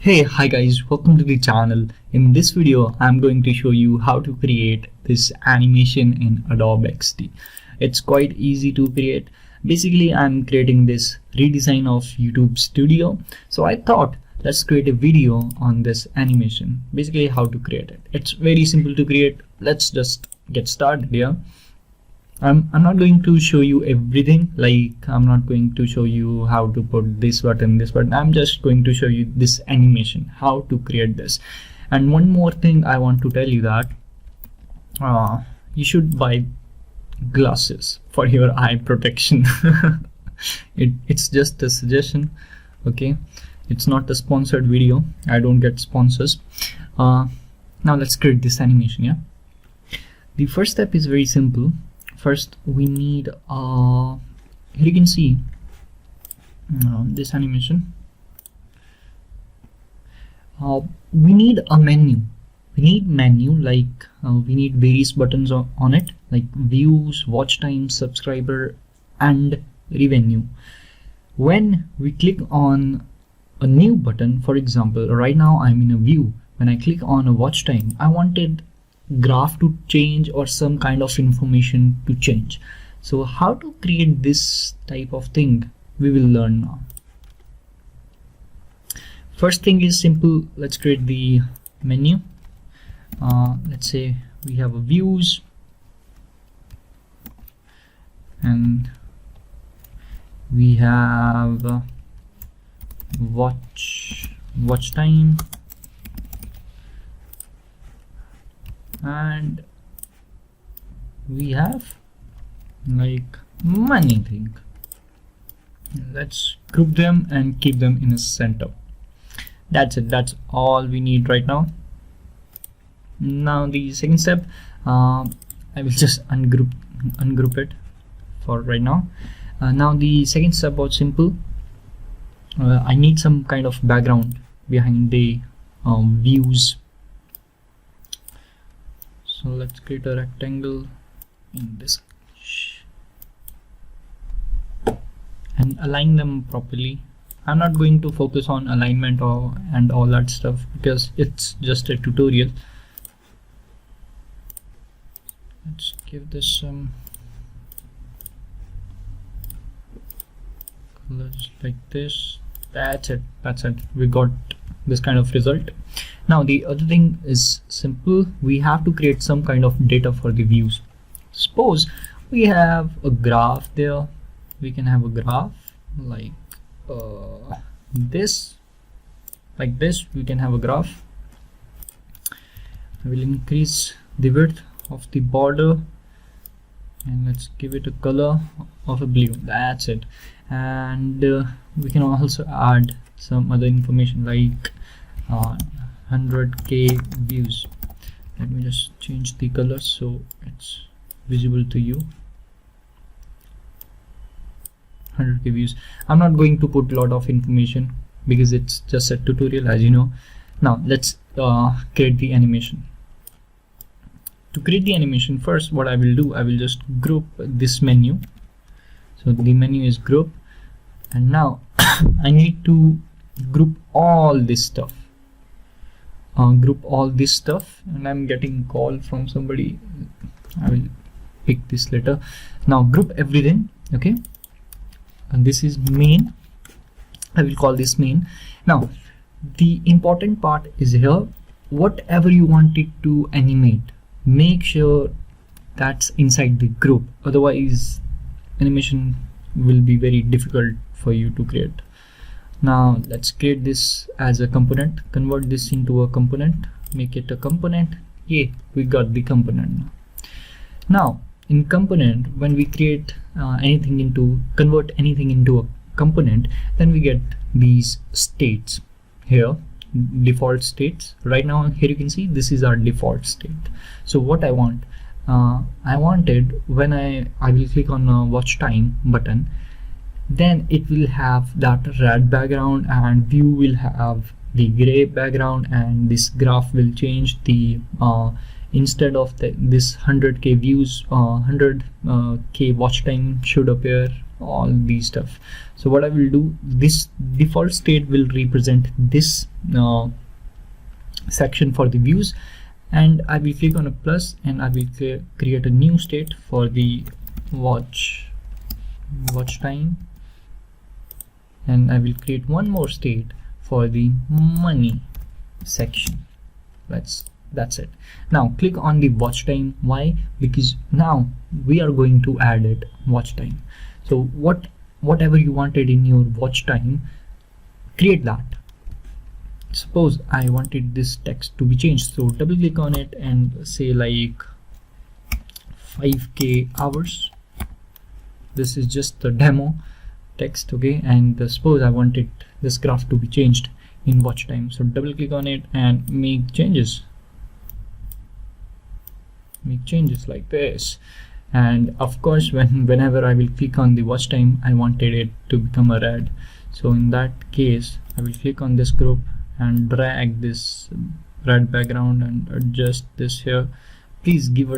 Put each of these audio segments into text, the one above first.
Hi guys, welcome to the channel. In this video, I'm going to show you how to create this animation in Adobe XD. It's quite easy to create. Basically, I'm creating this redesign of YouTube Studio. So I thought, let's create a video on this animation. Basically, how to create it. It's very simple to create. Let's just get started here. I'm not going to show you everything, like I'm not going to show you how to put this button, I'm just going to show you this animation, how to create this. And one more thing I want to tell you that you should buy glasses for your eye protection. It's just a suggestion, okay? It's not a sponsored video. I don't get sponsors. Now let's create this animation. Yeah, the first step is very simple. First, we need here you can see this animation. We need a menu. We need menu, like we need various buttons on it, like views, watch time, subscriber, and revenue. When we click on a new button, for example, right now I'm in a view. When I click on a watch time, I wanted graph to change or some kind of information to change. So how to create this type of thing, we will learn now. First thing is simple. Let's create the menu. Let's say we have a views and we have watch time, and we have like money thing. Let's group them and keep them in a center. That's it. That's all we need right now. Now the second step, I will just ungroup it for right now. Now the second step was simple. I need some kind of background behind the views. So let's create a rectangle in this and align them properly. I'm not going to focus on alignment and all that stuff because it's just a tutorial. Let's give this some colors like this. That's it. We got this kind of result. Now the other thing is simple. We have to create some kind of data for the views. Suppose we have a graph there. We can have a graph like this, like this. We can have a graph. I will increase the width of the border and let's give it a color of a blue. That's it. And we can also add some other information like 100k views. Let me just change the color so it's visible to you. 100k views. I'm not going to put a lot of information because it's just a tutorial, as you know. Now let's create the animation. To create the animation, first what I will do, I will just group this menu. So the menu is group, and now I need to group all this stuff. Group all this stuff, and I'm getting call from somebody. I will pick this later. Now group everything, okay? And this is main. I will call this main. Now the important part is here. Whatever you want it to animate, make sure that's inside the group. Otherwise, animation will be very difficult for you to create. Now let's create this as a component, convert this into a component, make it a component. Yeah, we got the component. Now in component, when we create convert anything into a component, then we get these states here, default states. Right now here you can see this is our default state. So what I want, I wanted when I will click on a watch time button, then it will have that red background and view will have the gray background, and this graph will change. The instead of this 100k views, 100k watch time should appear all these stuff. So what I will do, this default state will represent this section for the views, and I will click on a plus and I will create a new state for the watch time, and I will create one more state for the money section. That's it. Now click on the watch time. Why? Because now we are going to add it watch time. So whatever you wanted in your watch time, create that. Suppose I wanted this text to be changed, so double click on it and say like 5k hours. This is just the demo text, okay? And suppose I wanted this graph to be changed in watch time, so double click on it and make changes like this. And of course whenever I will click on the watch time, I wanted it to become a red, so in that case I will click on this group and drag this red background and adjust this here. Please give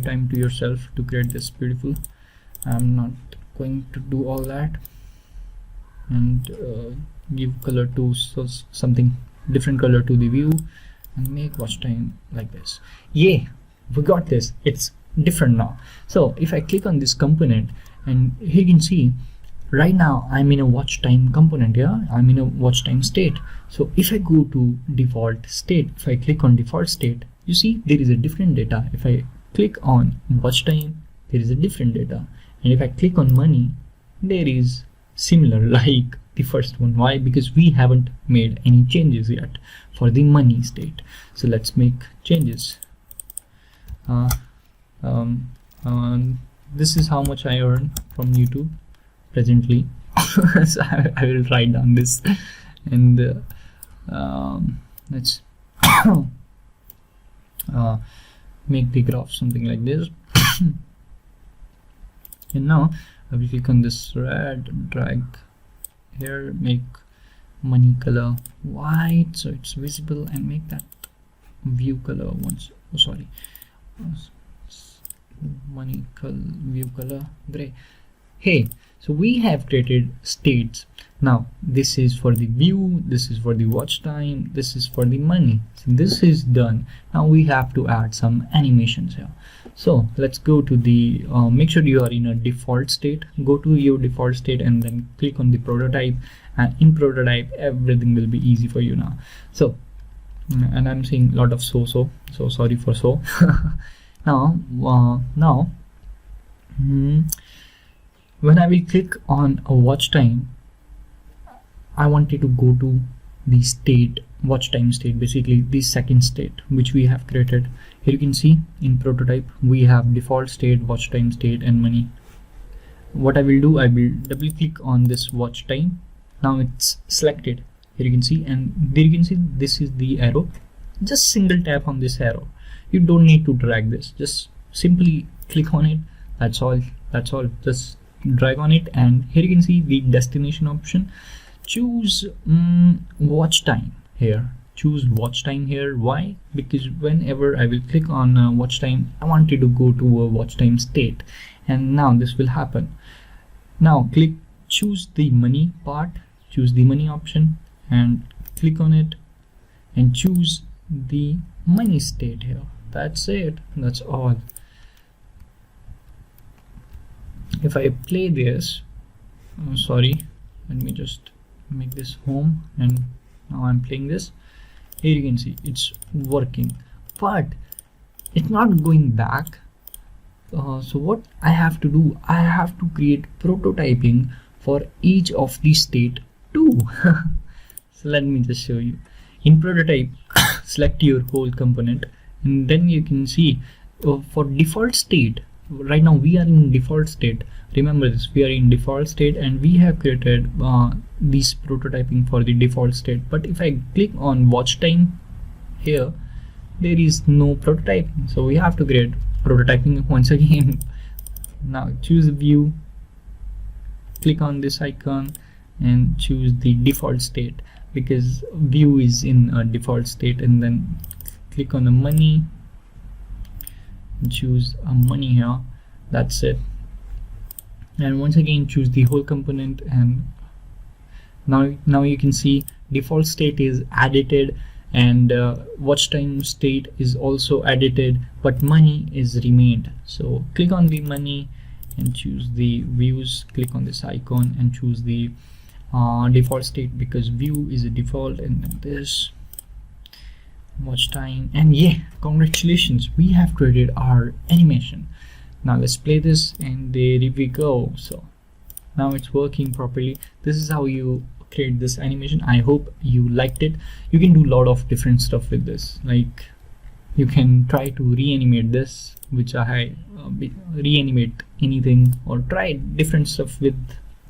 time to yourself to create this beautiful. I'm not going to do all that. And give color to something different color to the view and make watch time like this. Yay, we got this. It's different now. So if I click on this component, and here you can see right now I'm in a watch time component. I'm in a watch time state. So if I go to default state, if I click on default state, you see there is a different data. If I click on watch time, there is a different data, and if I click on money, there is similar like the first one. Why? Because we haven't made any changes yet for the money state. So let's make changes. This is how much I earn from YouTube presently. So I will write down this, and let's make the graph something like this. And now I will click on this red, drag here, make money color white so it's visible, and make that view color once. Oh, sorry, money color, view color gray. Hey, so we have created states. Now this is for the view, this is for the watch time, this is for the money. So this is done. Now we have to add some animations here. So let's go to the make sure you are in a default state. Go to your default state and then click on the prototype, and in prototype everything will be easy for you now. So, and I'm seeing a lot of so sorry for so. Now when I will click on a watch time, I wanted to go to the state, watch time state, basically the second state which we have created. Here you can see in prototype we have default state, watch time state, and money. What I will do, I will double click on this watch time. Now it's selected. Here you can see, and there you can see this is the arrow. Just single tap on this arrow. You don't need to drag this, just simply click on it. That's all. Just drag on it, and here you can see the destination option. Choose watch time here. Choose watch time here. Why? Because whenever I will click on watch time, I wanted to go to a watch time state, and now this will happen. Now choose the money part, choose the money option, and click on it, and choose the money state here. That's it. That's all. If I play this, sorry, let me just make this home, and now I'm playing this. Here you can see it's working, but it's not going back. So what I have to do, I have to create prototyping for each of the state too. So let me just show you. In prototype, select your whole component, and then you can see for default state. Right now we are in default state. Remember this, we are in default state, and we have created this prototyping for the default state. But if I click on watch time here, there is no prototyping, so we have to create prototyping once again. Now choose view, click on this icon, and choose the default state, because view is in a default state, and then click on the money, choose a money here. That's it. and once again choose the whole component, and now you can see default state is edited, and watch time state is also edited, but money is remained. So click on the money and choose the views, click on this icon and choose the default state, because view is a default, and then this watch time, and yeah, congratulations, we have created our animation. Now let's play this, and there we go. So now it's working properly. This is how you create this animation. I hope you liked it. You can do a lot of different stuff with this, like you can try to reanimate this, which I reanimate anything, or try different stuff with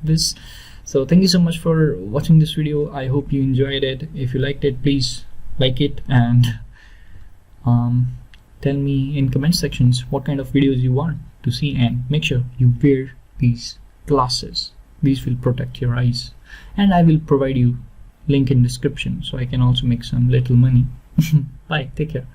this. So thank you so much for watching this video. I hope you enjoyed it. If you liked it, please like it, and tell me in comment sections what kind of videos you want to see, and make sure you wear these glasses. These will protect your eyes, and I will provide you link in description so I can also make some little money. Bye, take care.